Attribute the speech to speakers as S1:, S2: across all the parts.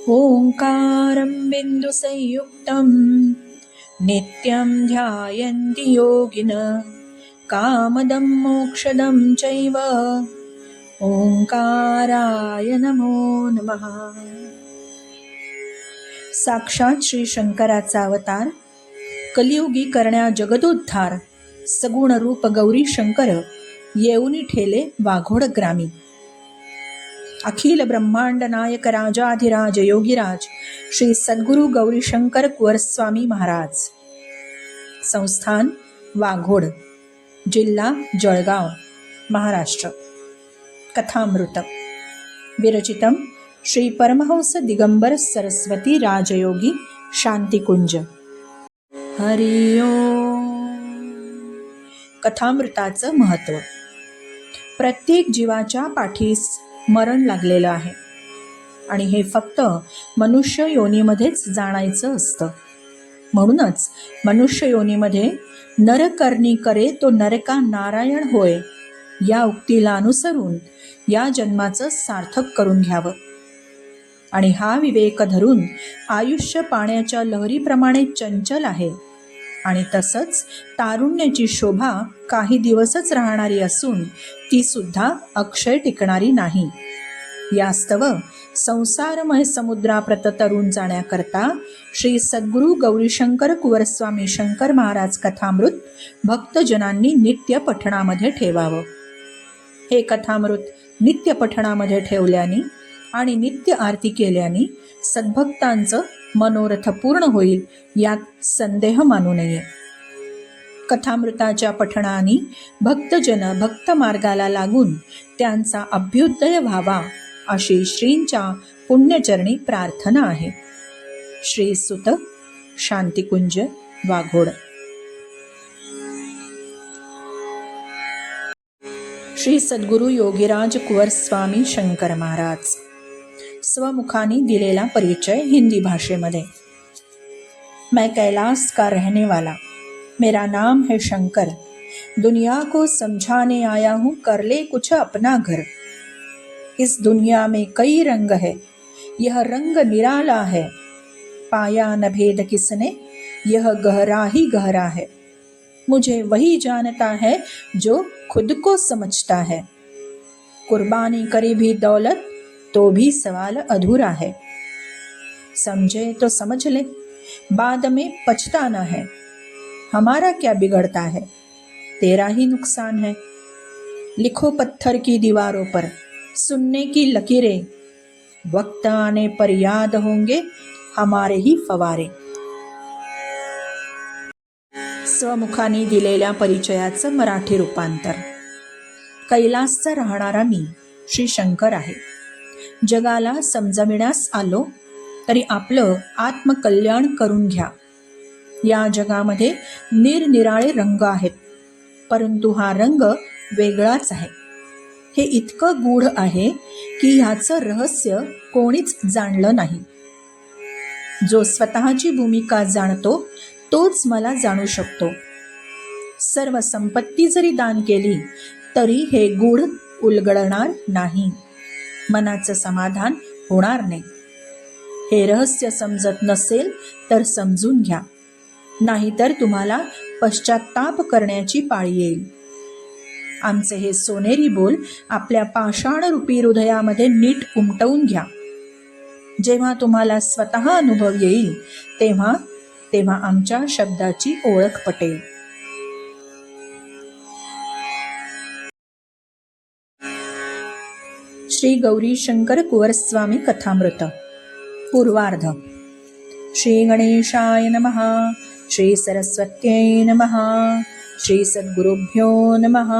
S1: ओंकारं बिन्दुसंयुक्तं नित्यं ध्यायन्ति योगिनः कामदं मोक्षदं चैव ओंकाराय नमो नमः. साक्षात श्री शंकराचा अवतार, कलियुगी करण्या जगदोद्धार, सगुण रूप गौरी शंकर येऊनी ठेले वाघोड ग्रामी. अखिल ब्रह्मांड नायक राजाधिराज योगीराज श्री सद्गुरु गौरी शंकर कुंवरस्वामी महाराज. संस्थान वाघोड, जिल्हा जळगाव, महाराष्ट्र. कथामृत विरचितम श्री परमहंस दिगंबर सरस्वती राजयोगी शांतिकुंज. हरि ओम. कथामृताचं महत्त्व. प्रत्येक जीवाच्या पाठीस मरण लागलेलं आहे आणि हे फक्त मनुष्य योनीमध्येच जाणायचं असतं. म्हणूनच मनुष्य योनीमध्ये नरकर्णी करे तो नरका नारायण होय या उक्तीला अनुसरून या जन्माचं सार्थक करून घ्यावं आणि हा विवेक धरून आयुष्य पाण्याच्या लहरीप्रमाणे चंचल आहे आणि तसंच तारुण्याची शोभा काही दिवसच राहणारी असून ती सुद्धा अक्षय टिकणारी नाही. यास्तव संसारमय समुद्राप्रत तरुण जाण्याकरता श्री सद्गुरु गौरीशंकर कुंवरस्वामी शंकर महाराज कथामृत भक्तजनांनी नित्य पठणामध्ये ठेवावं. हे कथामृत नित्य पठणामध्ये ठेवल्याने आणि नित्य आरती केल्याने सद्भक्तांचं मनोरथ पूर्ण होईल यात संदेह मानू नये. कथामृताच्या पठणाने भक्तजन भक्त मार्गाला लागून त्यांचा अभ्युदय व्हावा अशी श्रींच्या पुण्यचरणी प्रार्थना आहे. श्री सुत, शांतिकुंज, वाघोड. श्री सद्गुरु योगीराज कुंवरस्वामी शंकर महाराज. स्वमुखाने दिलेला परिचय हिंदी भाषेमध्ये. मैं कैलाश का रहने वाला, मेरा नाम है शंकर, दुनिया को समझाने आया हूँ, कर ले कुछ अपना घर. इस दुनिया में कई रंग है, यह रंग निराला है, पाया न भेद किसने, यह गहरा ही गहरा है. मुझे वही जानता है जो खुद को समझता है. कुर्बानी करे भी दौलत तो भी सवाल अधूरा है. समझे तो समझ ले, बाद में पछताना है. हमारा क्या बिगड़ता है, तेरा ही नुकसान है. लिखो पत्थर की दीवारों पर सुनने की लकीरें, वक्त आने पर याद होंगे हमारे ही फवारे. स्वमुखाने दिलेल्या परिचयाचं मराठी रूपांतर. कैलासचा राहणारा मी श्री शंकर आहे. जगाला समजविण्यास आलो तरी आपलं आत्मकल्याण करून घ्या. या जगामध्ये निरनिराळे रंग आहेत, परंतु हा रंग वेगळाच आहे. हे इतकं गूढ आहे की ह्याचं रहस्य कोणीच जाणलं नाही. जो स्वतःची भूमिका जाणतो तोच मला जाणू शकतो. सर्व संपत्ती जरी दान केली तरी हे गूढ उलगडणार नाही, मनाचं समाधान होणार नाही. हे रहस्य समजत नसेल तर समजून घ्या, नाहीतर तुम्हाला पश्चात्ताप करण्याची पाळी येईल. आमचे हे सोनेरी बोल आपल्या पाषाणरूपी हृदयामध्ये नीट उमटवून घ्या. जेव्हा तुम्हाला स्वतः अनुभव येईल तेव्हा आमच्या शब्दाची ओळख पटेल. श्री गौरी शंकर कुंवरस्वामी कथामृत. पूर्वार्ध. श्री गणेशाय नमः, श्री सरस्वत्यै नमः, श्री सद्गुरुभ्यो नमः.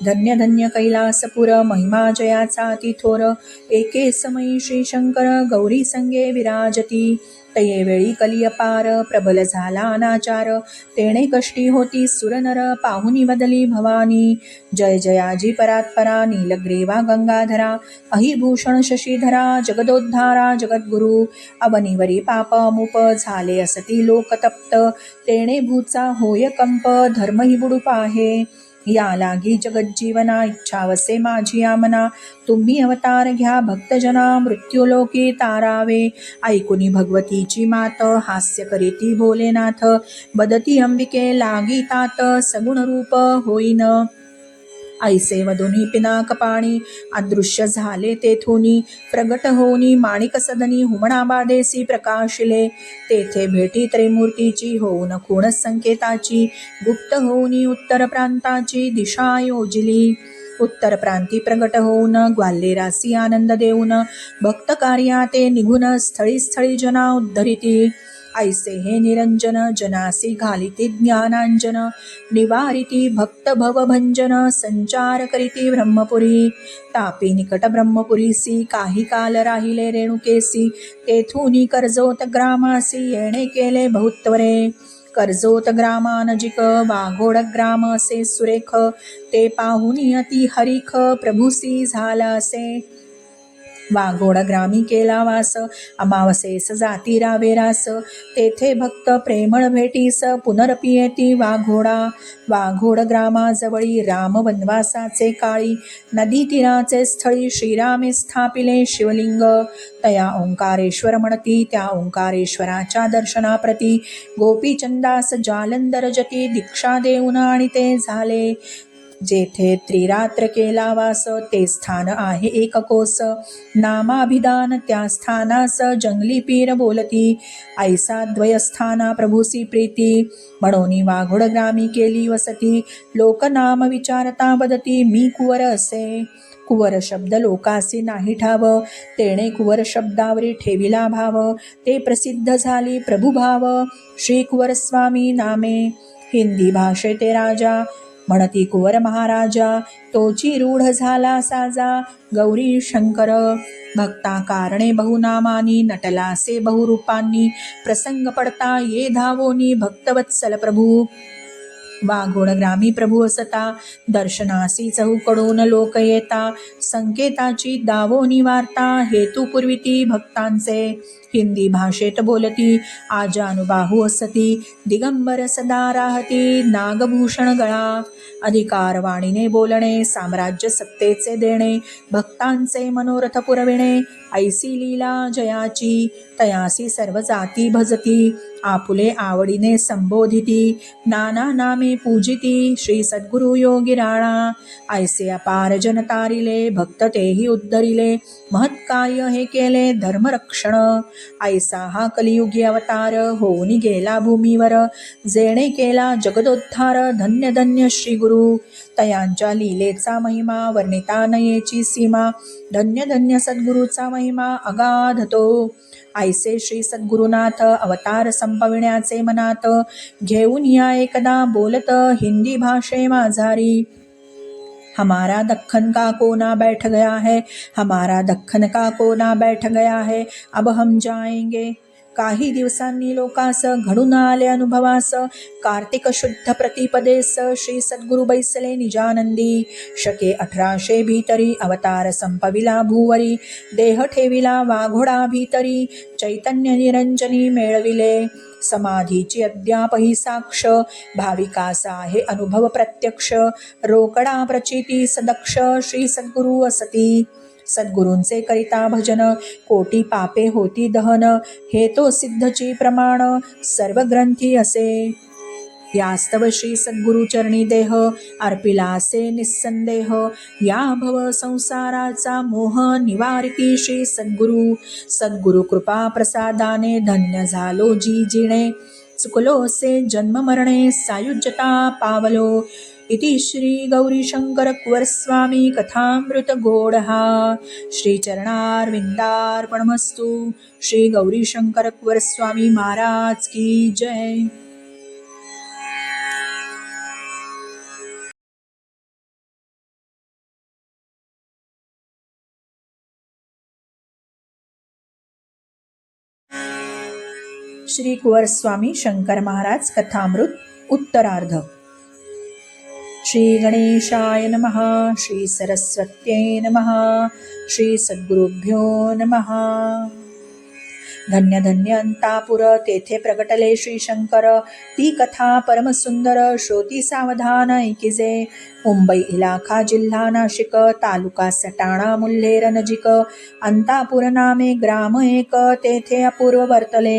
S1: धन्य धन्य कैलासपुर, महिमा जयाचा तिथोर, एके समयी श्री शंकर गौरी संगे विराजती. तये वेळी कलियपार, प्रबल झाला अनाचार, तेणे कष्टी होती सुरनर, पाहुनी बदली भवानी. जय जयाजी परात्परा, नीलग्रीवा गंगाधरा, अहिभूषण शशीधरा, जगदोद्धारा जगद्गुरु. अवनीवरी पाप अमुप, झाले असती लोकतप्त, तेणे भूचा होय कंप, धर्म ही बुडूप आहे. या लागी जगज्जीवना इच्छावसे माझी आमना. तुम्ही अवतार घ्या भक्तजना मृत्यूलोकी तारावे. ऐकुनी भगवतीची मात हास्य करीती भोलेनाथ. बदती अंबिके लागी तात सगुण रूप होईन. ऐसे वधुनी पिनाक पाणी अदृश्य झाले तेथुनी. प्रगट होनी माणिक सदनी हुमणा बादेसी प्रकाशिले. तेथे भेटी त्रिमूर्तीची होऊन खूण संकेताची. गुप्त होऊनी उत्तर प्रांताची दिशा योजिली. उत्तर प्रांती प्रगट होऊन ग्वाल्हेरासी आनंद देऊन. भक्त कार्या ते निघून स्थळी स्थळी जना उद्धरिती. ऐसे हे निरंजन जनासी घालिती ज्ञानांजन. निवारिती भक्त भवभंजन संचार करीती ब्रह्मपुरी. तापी निकट ब्रह्मपुरीसी काही काल राहिले रेणुकेसी. तेथुनी कर्जोत ग्रामासी येणे केले बहुत्वरे. कर्जोत ग्रामानजिक वाघोड ग्राम असे सुरेख. ते पाहुनी अति हरिख प्रभूसी झाला असे. वाघोड ग्रामी केला वास अमावसेस जाती रावेरास. तेथे भक्त प्रेमळ भेटीस पुनरपि येती वाघोडा. वाघोड ग्रामाजवळी राम वनवासाचे काळी. नदी तीराचे स्थळी श्रीरामे स्थापिले शिवलिंग. तया ओंकारेश्वर म्हणती त्या ओंकारेश्वराच्या दर्शनाप्रती. गोपीचंदास जालंधर जती दीक्षा देऊन आणि ते झाले. जेथे त्रिरात्र केला वास ते स्थान आहे एक कोस. नामाभिधान त्या स्थानास जंगली पीर बोलती. ऐसा द्वयस्थाना प्रभूसी प्रीती. म्हणून वाघोड ग्रामी केली वसती. लोक नाम विचारता वदती मी कुवर असे. कुवर शब्द लोकासी नाही ठाव. तेणे कुवर शब्दावरी ठेविला भाव. ते प्रसिद्ध झाली प्रभुभाव. श्री कुवर स्वामी नामे. हिंदी भाषेते राजा म्हणती कुवर महाराजा. तोची रूढ झाला साजा गौरी शंकर. भक्ता कारणे बहुनामानी नटलासे बहुरूपांनी. प्रसंग पडता ये धावोनी भक्तवत्सल प्रभू. वाघोड ग्रामी प्रभू असता दर्शनासी चहूकडून लोक येता. संकेताची दावोनी वार्ता हेतू पुरविती भक्तांचे. हिंदी भाषेत बोलती आजानुबाहू असती. दिगंबर सदा राहती नागभूषण गळा. अधिकार वाणीने बोलणे साम्राज्य सत्तेचे देणे. भक्तांचे मनोरथ पुरविणे ऐसी लीला जयाची. तयासी सर्व जाती भजती. आपुले आवडीने संबोधिती. नाना नामे पूजिती श्री सद्गुरु योगी राळा. ऐसे अपार जन तारिले भक्त तेही उद्धरिले. महत्कार्य हे केले धर्मरक्षण. ऐसा हा कलियुगी अवतार होऊन गेला भूमीवर. जेणे केला जगदोद्धार धन्य धन्य श्री गुरु. तयांच्या लीलेचा महिमा वर्णिता नयेची सीमा. धन्य धन्य सद्गुरूचा महिमा अगाध तो. ऐसे श्री सद्गुरुनाथ अवतार संपविण्याचे मनात. घेऊन या एकदा बोलत हिंदी भाषे माझारी. हमारा दक्खन का कोना बैठ गया है. हमारा दक्खन का कोना बैठ गया है. अब हम जाएंगे. काही दिवसांनी लोकास घडून आले अनुभवास. कार्तिक शुद्ध प्रतिपदेस श्री सद्गुरु बैसले निजानंदी. शके 1800 भीतरी अवतार संपविला भूवरी. देह ठेविला वाघोडा भीतरी. चैतन्य निरंजनी मेळविले. समाधीची अद्यापही साक्ष. भाविकास आहे अनुभव प्रत्यक्ष. रोकडा प्रचिती सदक्ष श्री सद्गुरु असती. सद्गुरूंचे करिता भजन कोटी पापे होती दहन. हे तो सिद्धची प्रमाण सर्व ग्रंथी असे. यास्तव श्री सद्गुरु चरणी देह अर्पिला असे निस्संदेह. या भव संसाराचा मोह निवारिती श्री सद्गुरु. सद्गुरु कृपा प्रसादाने धन्य झालो जी जिणे. चुकलो असे जन्म मरणे सायुज्यता पावलो. इति श्री गौरीशंकर कुवर स्वामी कथामृत गोडहा. श्री चरणारविंदार्पणमस्तु. श्री गौरीशंकर कुवर स्वामी महाराज की जय. श्री कुवर स्वामी शंकर महाराज कथामृत उत्तरार्ध. श्री गणेशाय नमः. श्री सरस्वत्यै नमः. श्री सद्गुरुभ्यो नमः. धन्य धन्य अंतापुर तेथे प्रगटले श्री शंकर. ती कथा परमसुंदर श्रोती सावधान ऐकिजे. मुंबई इलाखा जिल्हा नाशिक तालुका सटाणा मुल्हेर नजिक अंतापुर नामे ग्राम एक तेथे अपूर्व वर्तले.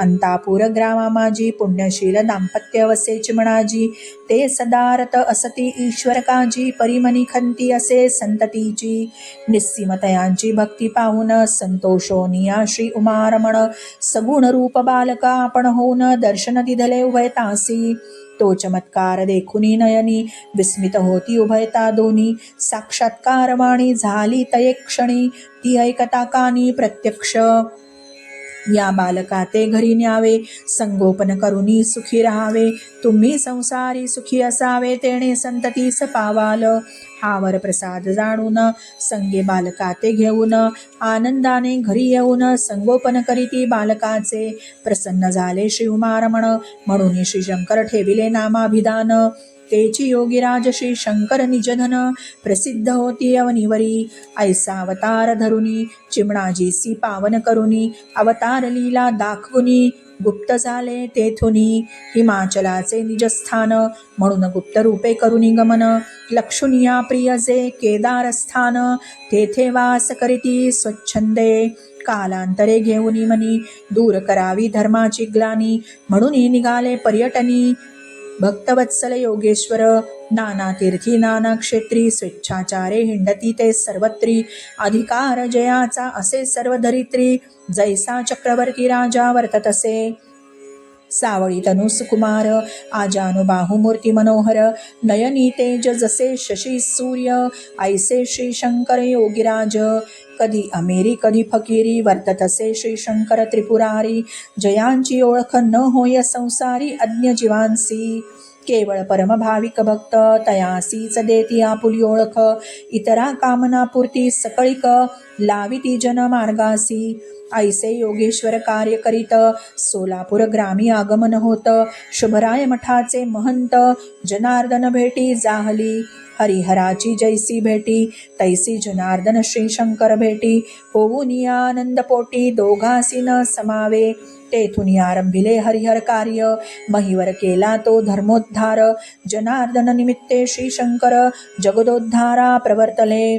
S1: अंतापूर ग्रामा माझी पुण्यशील दाम्पत्य वसे चिमणाजी. ते सदारत असती ईश्वर काजी परिमनी खंती असे संततीची. निस्सीमतयांची भक्ती पाहून संतोषोनिया श्री उमारमण. सगुण रूप बालका आपण होऊन दर्शन दिधले उभयतासी. तो चमत्कार देखुनी नयनी विस्मित होती उभयता दोन्ही. साक्षात्कार वाणी झाली तये क्षणी ती ऐकता कानी प्रत्यक्ष. या बालका ते घरी न्यावे संगोपन करुनी सुखी राहावे. तुम्ही संसारी सुखी असावे तेणे संततीस पावाल. हा वर प्रसाद जाणून संगे बालका ते घेऊन आनंदाने घरी येऊन संगोपन करीती बालकाचे. प्रसन्न झाले श्री उमारमण म्हणून श्री शंकर ठेविले नामाभिधान. तेची योगीराज श्री शंकर निजधन प्रसिद्ध होती अवनीवरी. ऐसा अवतार धरुनी चिमणाजीसी पावन करुनी. अवतार लीला दाखवुनी गुप्त झाले तेथुनी. हिमाचलाचे निजस्थान म्हणून गुप्त रूपे करुनी गमन. लक्षुनिया प्रिय जे केदारस्थान तेथे वास करीती स्वच्छंदे. कालांतरे घेऊनी मनी दूर करावी धर्माची ग्लानी. म्हणून निघाले पर्यटनी भक्तवत्सल योगेश्वर. नाना तीर्थी नाना क्षेत्री स्वेच्छाचारे हिंडती ते सर्वत्री. अधिकार जयाचा असे सर्व धरित्री जैसा चक्रवर्ती राजा वर्ततसे. सावळी तनु सुकुमार आजानुबाहु मूर्ती मनोहर. नयनी तेज जसे शशी सूर्य ऐसे श्री शंकर योगीराज. कधी अमेरी कधी फकीरी वर्ततसे श्री शंकर त्रिपुरारी. जयांची ओळख न होय संसारी अज्ञ जीवांसी. केवळ परमभाविक भक्त तयासीच देती आपुली ओळख. इतरा कामनापूर्ती सकळिक लाविती जन मार्गासी. ऐसे योगेश्वर कार्य करीत सोलापूर ग्रामी आगमन होत. शुभराय मठाचे महंत जनार्दन भेटी जाहली. हरिहराची जैसी भेटी तैसी जनार्दन श्री शंकर भेटी. होऊन आनंद पोटी दोघासी न समावे. तेथून आरंभिले हरिहर कार्य महिवर केला तो धर्मोद्धार. जनार्दन निमित्ते श्री शंकर जगदोद्धारा प्रवर्तले.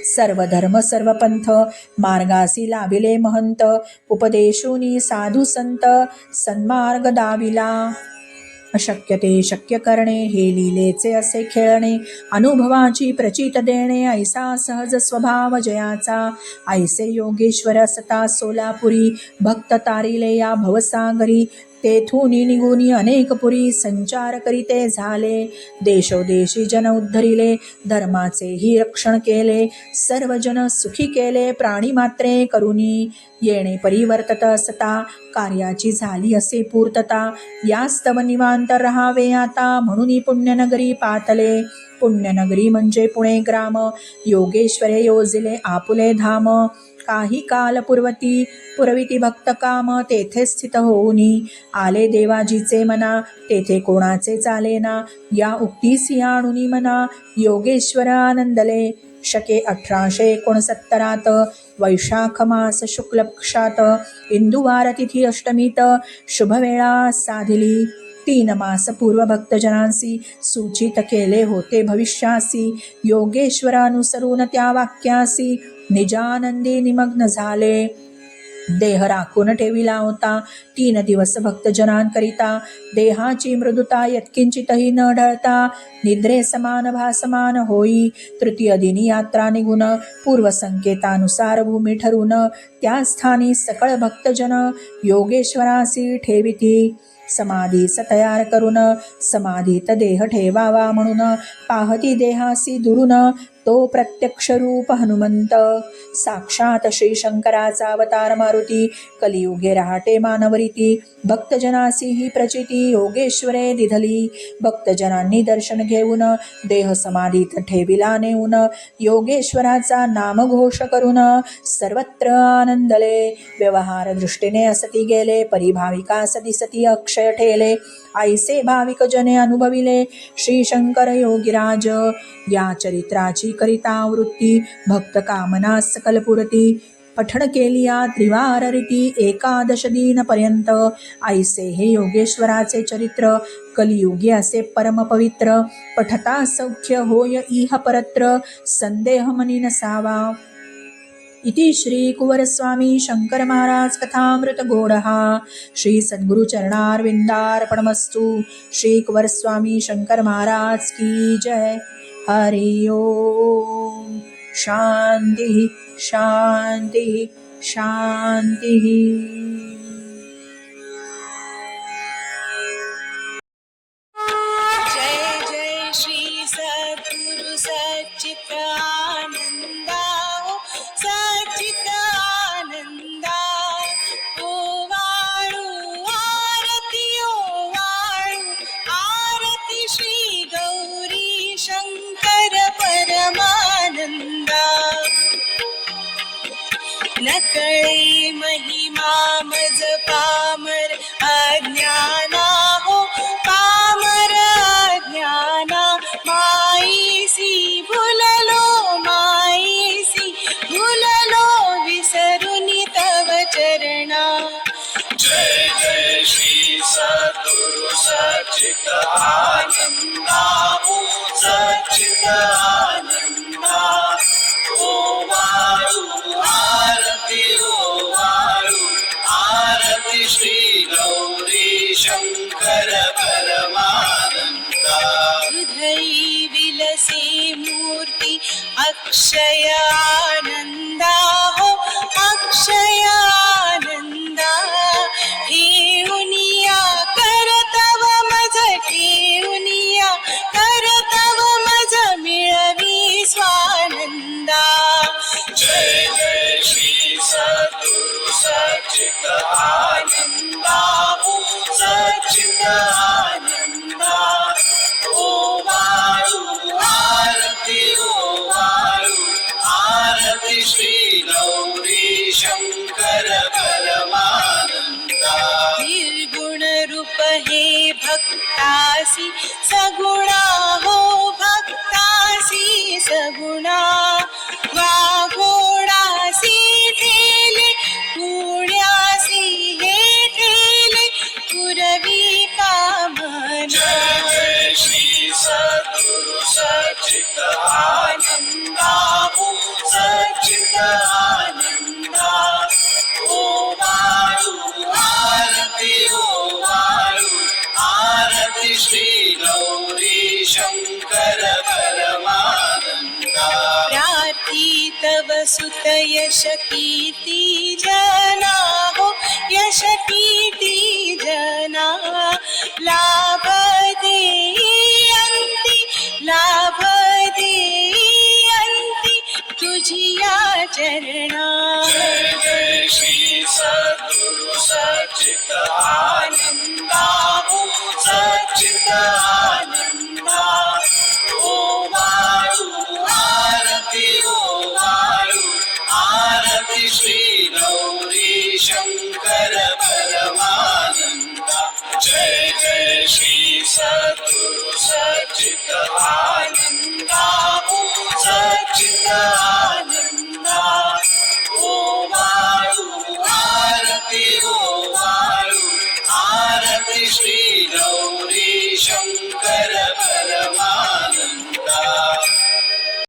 S1: सर्व धर्म सर्व पंथ मार्गासी लाभिले महंत. उपदेशुनी साधू संत सन्मार्ग दाविला. अशक्य ते शक्य करणे हे लीलेचे असे खेळणे. अनुभवाची प्रचित देणे ऐसा सहज स्वभाव जयाचा. ऐसे योगेश्वर असता सोलापुरी भक्त तारिले या भवसागरी. तेथून निघून अनेक पुरी संचार करीते झाले. देशोदेशी जन उद्धरिले धर्माचेही रक्षण केले. सर्व जन सुखी केले प्राणी मात्रे करुनी. येणे परिवर्तत असता कार्याची झाली असे पूर्तता. यास्तव निवांत रहावे आता म्हणून पुण्यनगरी पातले. पुण्यनगरी म्हणजे पुणे ग्राम. योगेश्वरे योजिले आपुले धाम. काही काल पुरविती भक्त काम. तेथे स्थित होऊनी आले देवाजीचे मना. तेथे कोणाचे चालेना या उक्तीसी आणुनी मना. योगेश्वर आनंदले. शके 1869 वैशाख मास शुक्ल पक्षात इंदुवार तिथी अष्टमीत शुभवेळा साधिली. 3 मास पूर्व भक्तजनांसी सूचित केले होते भविष्यासी. योगेश्वर अनुसरून त्या वाक्यासी निजानंदी निमग्न झाले. देह राखून ठेविला होता 3 दिवस भक्तजनांकरिता. देहाची मृदुता यत्किंचितही न ढळता निद्रे समान भासमान होई. तृतीय दिनी यात्रा निघून पूर्व संकेतानुसार भूमी ठरून त्या स्थानी सकळ भक्तजन योगेश्वरासी ठेविती. समाधीस तयार करून समाधीत देह ठेवावा म्हणून पाहती देहासी दुरून तो प्रत्यक्ष रूप हनुमंत. साक्षात श्री शंकराचा अवतार मारुती. कलियुगे रहाटे मानवरीती. भक्तजनासी ही प्रचिती योगेश्वरे दिधली. भक्तजनांनी दर्शन घेऊन देह समाधीत ठेविला नेऊन योगेश्वराचा नामघोष करून सर्वत्र आनंदले. व्यवहार दृष्टीने असती गेले परिभाविकास दिसती अक्षय ठेले. ऐसे भाविक जने अनुभविले श्री शंकर योगीराज. या चरित्राची करिता वृत्ती भक्त कामना सकल पुरती. पठण केलिया त्रिवार रीती 11 दीनपर्यंत. ऐसे हे योगेश्वराचे चरित्र. कलियुगी असे परमपवित्र. पठता सौख्य होय इह परत्र. संदेह मनी नसावा. इति श्री कुंवरस्वामी शंकर महाराज कथामृत गोडहा. श्री सद्गुरु चरणारविंदार्पणमस्तु. श्री कुंवरस्वामी शंकर महाराज की जय. हरि ओम. शांति शांति शांति.
S2: जय जय श्री सद्गुरु सच्चिदानंदा. सच्चिदानंदा ओ वाळू आरती, ओ वाळू आरती. श्री गौरी शंकर परमानंदा. नकळे महिमा मज पामर अज्ञाना हो. पामर अज्ञाना माईसी भुललो. माईसी भुललो विसरुनी तव चरणा.
S3: जय जय श्री सद्गुरु सच्चिदानंदा. सच्चिदानंदा ओ वाळू आरती, ओ वाळू आरती. श्री गौरी शंकर परमानंदा.
S2: हृदयी विलसे मूर्ती अक्षय आनंदा हो. अक्षय आनंदा ठेवुनिया करतव मज. ठेवुनिया करतव मज मिळवी स्वानंदा.
S3: जय जय श्री सद्गुरु सच्चिदानंदा. सच्चिदानंदा ओ वाळू आरती, ओ वाळू आरती. श्री गौरी शंकर परमानंदा.
S2: निर्गुण रूप हे भक्तासी सगुणा हो. भक्तासी सगुणा वाघोडासी ठेले. पुण्यासी हे ठेले पुरवी कामना.
S3: जय जय श्री सद्गुरु सच्चिदानंदा. सच्चिदानंदा ओ वाळू आरती, ओ वाळू आरती. श्री गौरी शंकर परमानंदा.
S2: प्रार्थी तव सुत यश कीर्ती जना हो. यश कीर्ती जना लाभ देयंती. लाभ देयंती तुझिया चरणा.
S3: जय जय श्री सद्गुरु सच्चिदानंदा. सच्चिदानंदा ओ वाळू आरती, ओ वाळू आरती. श्री गौरी शंकर परमानंदा. जय जय श्री सद्गुरु सच्चिदानंदा.